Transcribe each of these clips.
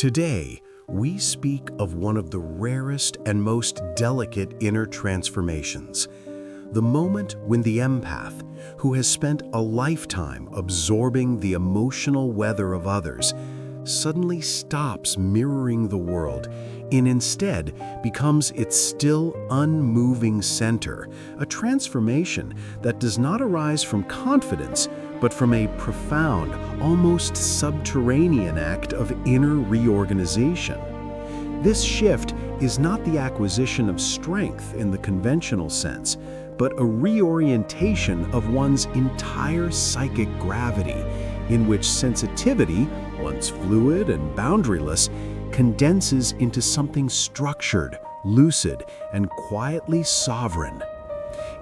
Today, we speak of one of the rarest and most delicate inner transformations, the moment when the empath, who has spent a lifetime absorbing the emotional weather of others, suddenly stops mirroring the world and instead becomes its still unmoving center, a transformation that does not arise from confidence, but from a profound, almost subterranean act of inner reorganization. This shift is not the acquisition of strength in the conventional sense, but a reorientation of one's entire psychic gravity, in which sensitivity, once fluid and boundaryless, condenses into something structured, lucid, and quietly sovereign.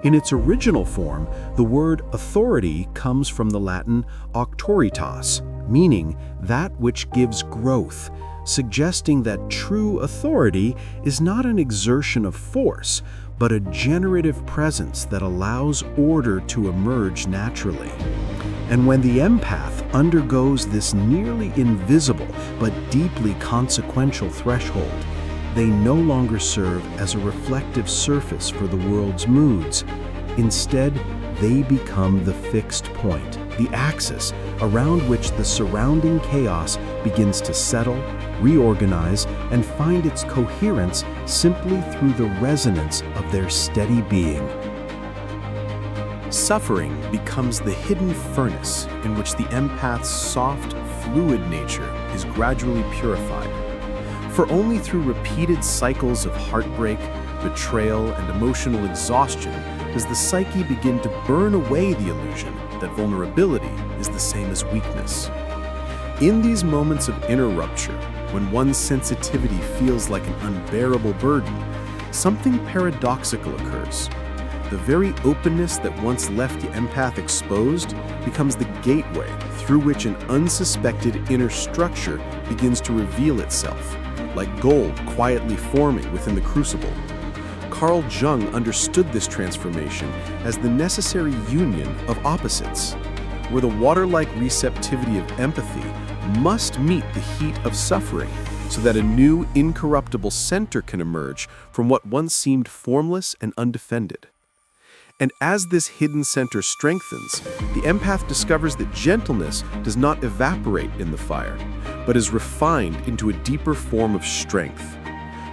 In its original form, the word authority comes from the Latin auctoritas, meaning that which gives growth, suggesting that true authority is not an exertion of force, but a generative presence that allows order to emerge naturally. And when the empath undergoes this nearly invisible but deeply consequential threshold, they no longer serve as a reflective surface for the world's moods. Instead, they become the fixed point, the axis around which the surrounding chaos begins to settle, reorganize, and find its coherence simply through the resonance of their steady being. Suffering becomes the hidden furnace in which the empath's soft, fluid nature is gradually purified. For only through repeated cycles of heartbreak, betrayal, and emotional exhaustion does the psyche begin to burn away the illusion that vulnerability is the same as weakness. In these moments of inner rupture, when one's sensitivity feels like an unbearable burden, something paradoxical occurs. The very openness that once left the empath exposed becomes the gateway through which an unsuspected inner structure begins to reveal itself, like gold quietly forming within the crucible. Carl Jung understood this transformation as the necessary union of opposites, where the water-like receptivity of empathy must meet the heat of suffering so that a new, incorruptible center can emerge from what once seemed formless and undefended. And as this hidden center strengthens, the empath discovers that gentleness does not evaporate in the fire, but is refined into a deeper form of strength.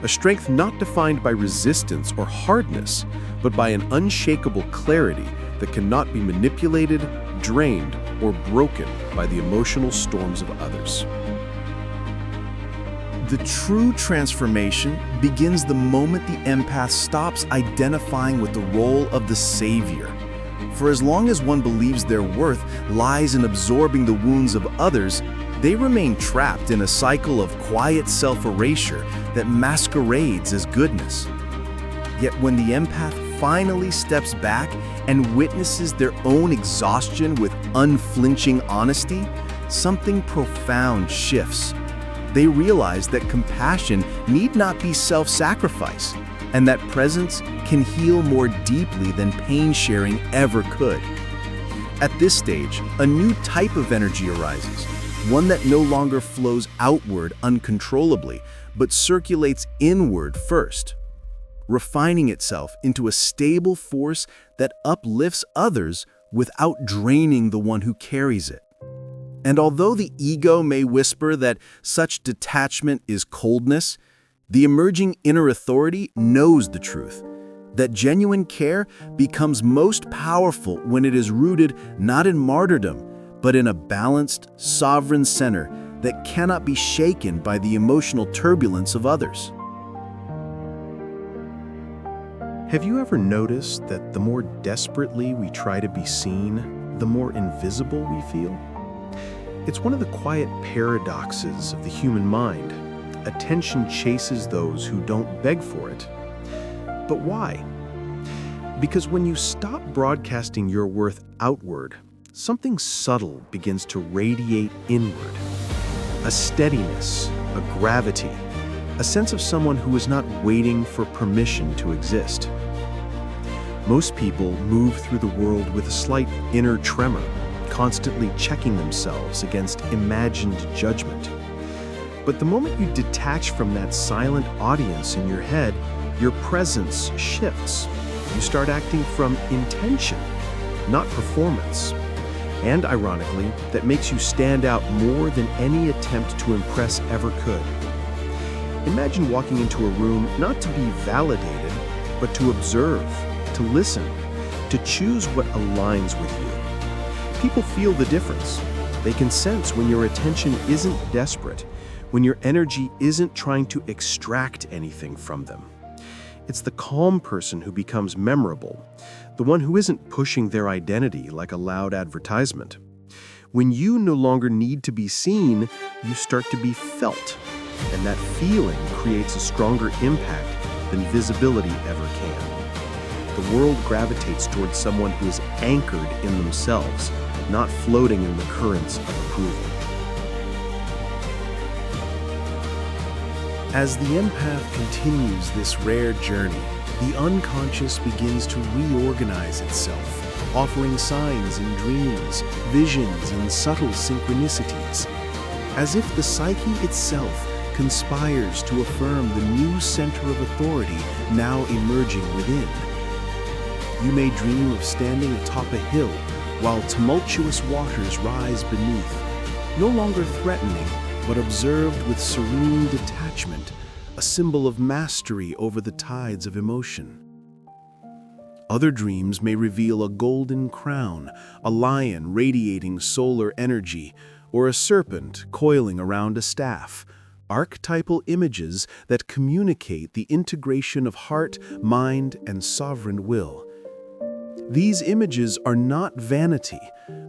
A strength not defined by resistance or hardness, but by an unshakable clarity that cannot be manipulated, drained, or broken by the emotional storms of others. The true transformation begins the moment the empath stops identifying with the role of the savior. For as long as one believes their worth lies in absorbing the wounds of others, they remain trapped in a cycle of quiet self-erasure that masquerades as goodness. Yet when the empath finally steps back and witnesses their own exhaustion with unflinching honesty, something profound shifts. They realize that compassion need not be self-sacrifice, and that presence can heal more deeply than pain sharing ever could. At this stage, a new type of energy arises, one that no longer flows outward uncontrollably, but circulates inward first, refining itself into a stable force that uplifts others without draining the one who carries it. And although the ego may whisper that such detachment is coldness, the emerging inner authority knows the truth, that genuine care becomes most powerful when it is rooted not in martyrdom, but in a balanced, sovereign center that cannot be shaken by the emotional turbulence of others. Have you ever noticed that the more desperately we try to be seen, the more invisible we feel? It's one of the quiet paradoxes of the human mind. Attention chases those who don't beg for it. But why? Because when you stop broadcasting your worth outward, something subtle begins to radiate inward. A steadiness, a gravity, a sense of someone who is not waiting for permission to exist. Most people move through the world with a slight inner tremor, constantly checking themselves against imagined judgment. But the moment you detach from that silent audience in your head, your presence shifts. You start acting from intention, not performance. And ironically, that makes you stand out more than any attempt to impress ever could. Imagine walking into a room not to be validated, but to observe, to listen, to choose what aligns with you. People feel the difference. They can sense when your attention isn't desperate, when your energy isn't trying to extract anything from them. It's the calm person who becomes memorable, the one who isn't pushing their identity like a loud advertisement. When you no longer need to be seen, you start to be felt, and that feeling creates a stronger impact than visibility ever can. The world gravitates towards someone who is anchored in themselves, not floating in the currents of approval. As the empath continues this rare journey, the unconscious begins to reorganize itself, offering signs in dreams, visions, and subtle synchronicities. As if the psyche itself conspires to affirm the new center of authority now emerging within. You may dream of standing atop a hill while tumultuous waters rise beneath, no longer threatening, but observed with serene detachment, a symbol of mastery over the tides of emotion. Other dreams may reveal a golden crown, a lion radiating solar energy, or a serpent coiling around a staff, archetypal images that communicate the integration of heart, mind, and sovereign will. These images are not vanity,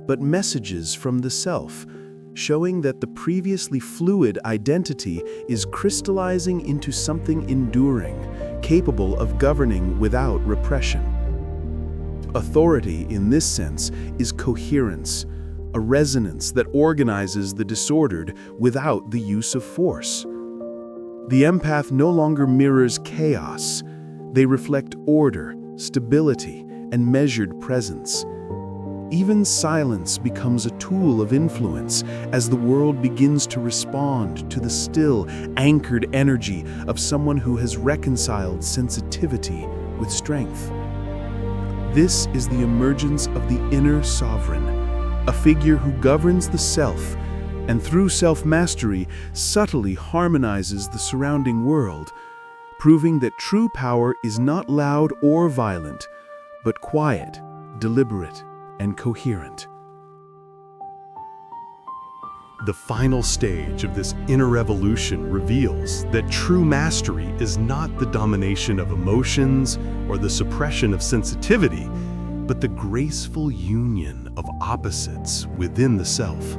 but messages from the self, showing that the previously fluid identity is crystallizing into something enduring, capable of governing without repression. Authority, in this sense, is coherence, a resonance that organizes the disordered without the use of force. The empath no longer mirrors chaos. They reflect order, stability, and measured presence. Even silence becomes a tool of influence as the world begins to respond to the still, anchored energy of someone who has reconciled sensitivity with strength. This is the emergence of the inner sovereign, a figure who governs the self and through self-mastery subtly harmonizes the surrounding world, proving that true power is not loud or violent, but quiet, deliberate, and coherent. The final stage of this inner evolution reveals that true mastery is not the domination of emotions or the suppression of sensitivity, but the graceful union of opposites within the self.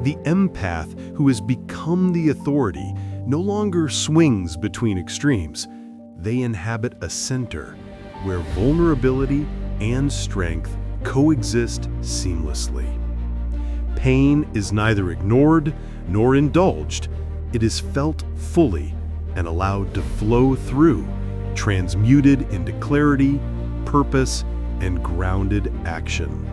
The empath who has become the authority no longer swings between extremes. They inhabit a center where vulnerability and strength coexist seamlessly. Pain is neither ignored nor indulged. It is felt fully and allowed to flow through, transmuted into clarity, purpose, and grounded action.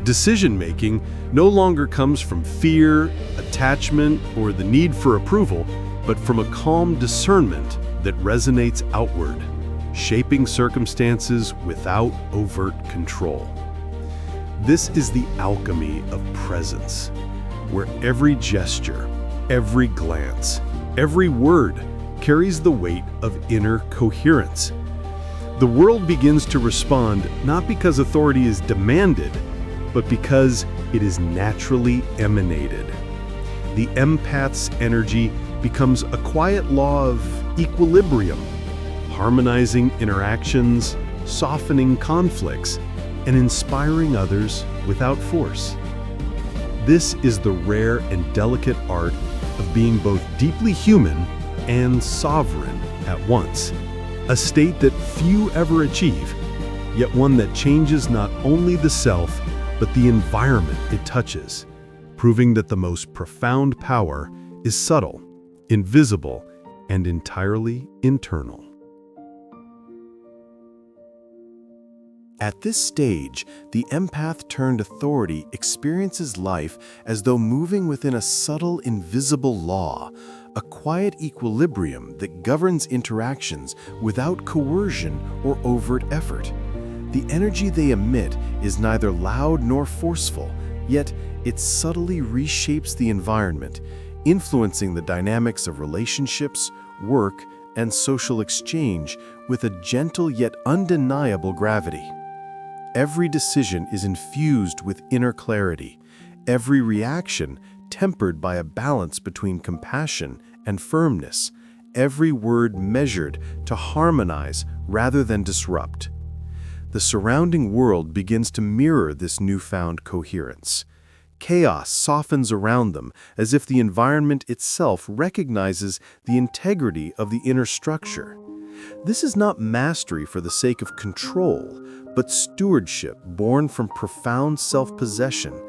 Decision-making no longer comes from fear, attachment, or the need for approval, but from a calm discernment that resonates outward, shaping circumstances without overt control. This is the alchemy of presence, where every gesture, every glance, every word carries the weight of inner coherence. The world begins to respond not because authority is demanded, but because it is naturally emanated. The empath's energy becomes a quiet law of equilibrium, harmonizing interactions, softening conflicts, and inspiring others without force. This is the rare and delicate art of being both deeply human and sovereign at once, a state that few ever achieve, yet one that changes not only the self, but the environment it touches, proving that the most profound power is subtle, invisible, and entirely internal. At this stage, the empath-turned authority experiences life as though moving within a subtle, invisible law, a quiet equilibrium that governs interactions without coercion or overt effort. The energy they emit is neither loud nor forceful, yet it subtly reshapes the environment, influencing the dynamics of relationships, work, and social exchange with a gentle yet undeniable gravity. Every decision is infused with inner clarity, every reaction tempered by a balance between compassion and firmness, every word measured to harmonize rather than disrupt. The surrounding world begins to mirror this newfound coherence. Chaos softens around them as if the environment itself recognizes the integrity of the inner structure. This is not mastery for the sake of control, but stewardship born from profound self-possession,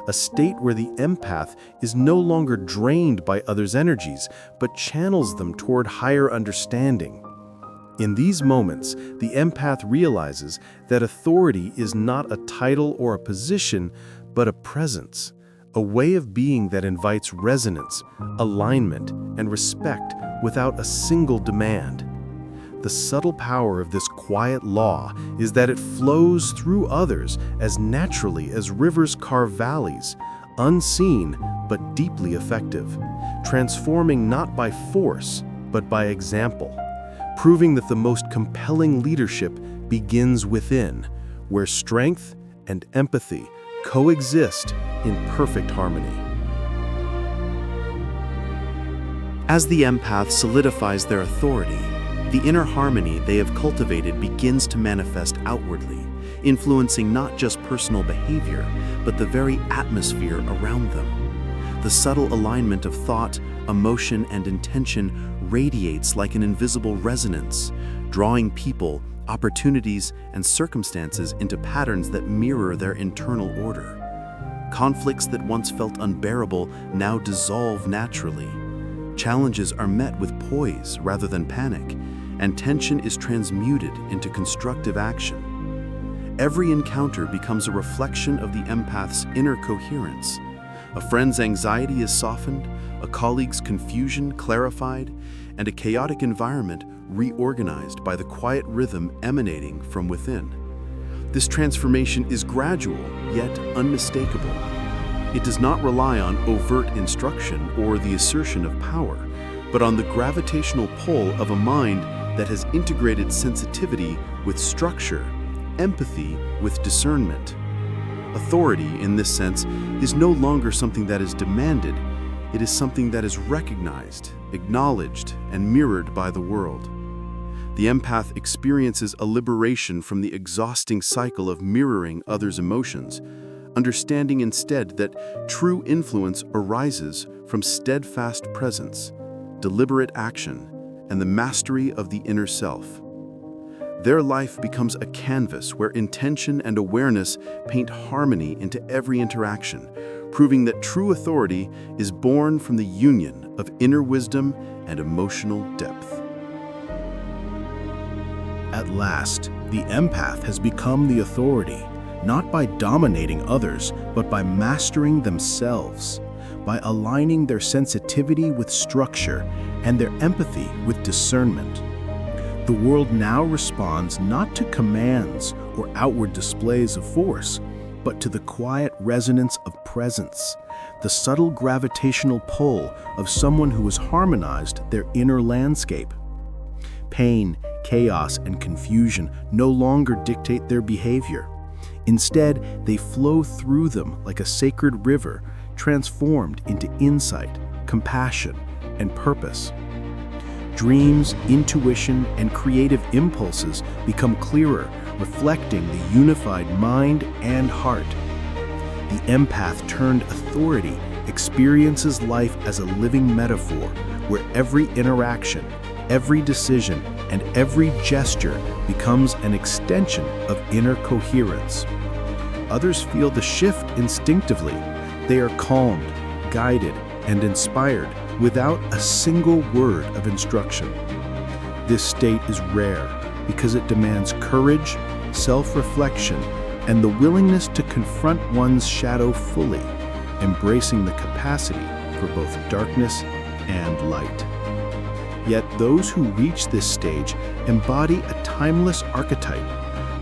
a state where the empath is no longer drained by others' energies, but channels them toward higher understanding. In these moments, the empath realizes that authority is not a title or a position, but a presence, a way of being that invites resonance, alignment, and respect without a single demand. The subtle power of this quiet law is that it flows through others as naturally as rivers carve valleys, unseen but deeply effective, transforming not by force but by example, proving that the most compelling leadership begins within, where strength and empathy coexist in perfect harmony. As the empath solidifies their authority, the inner harmony they have cultivated begins to manifest outwardly, influencing not just personal behavior, but the very atmosphere around them. The subtle alignment of thought, emotion, and intention radiates like an invisible resonance, drawing people, opportunities, and circumstances into patterns that mirror their internal order. Conflicts that once felt unbearable now dissolve naturally. Challenges are met with poise rather than panic, and tension is transmuted into constructive action. Every encounter becomes a reflection of the empath's inner coherence. A friend's anxiety is softened, a colleague's confusion clarified, and a chaotic environment reorganized by the quiet rhythm emanating from within. This transformation is gradual, yet unmistakable. It does not rely on overt instruction or the assertion of power, but on the gravitational pull of a mind that has integrated sensitivity with structure, empathy with discernment. Authority, in this sense, is no longer something that is demanded. It is something that is recognized, acknowledged, and mirrored by the world. The empath experiences a liberation from the exhausting cycle of mirroring others' emotions, understanding instead that true influence arises from steadfast presence, deliberate action, and the mastery of the inner self. Their life becomes a canvas where intention and awareness paint harmony into every interaction, proving that true authority is born from the union of inner wisdom and emotional depth. At last, the empath has become the authority, not by dominating others, but by mastering themselves, by aligning their sensitivity with structure and their empathy with discernment. The world now responds not to commands or outward displays of force, but to the quiet resonance of presence, the subtle gravitational pull of someone who has harmonized their inner landscape. Pain, chaos, and confusion no longer dictate their behavior. Instead, they flow through them like a sacred river, transformed into insight, compassion, and purpose. Dreams, intuition, and creative impulses become clearer, reflecting the unified mind and heart. The empath-turned authority experiences life as a living metaphor, where every interaction, every decision, and every gesture becomes an extension of inner coherence. Others feel the shift instinctively. They are calmed, guided, and inspired without a single word of instruction. This state is rare because it demands courage, self-reflection, and the willingness to confront one's shadow fully, embracing the capacity for both darkness and light. Yet those who reach this stage embody a timeless archetype,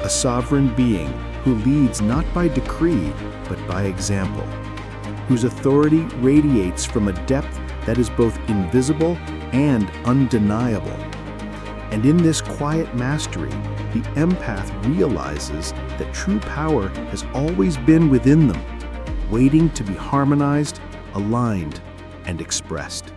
a sovereign being who leads not by decree, but by example, whose authority radiates from a depth that is both invisible and undeniable. And in this quiet mastery, the empath realizes that true power has always been within them, waiting to be harmonized, aligned, and expressed.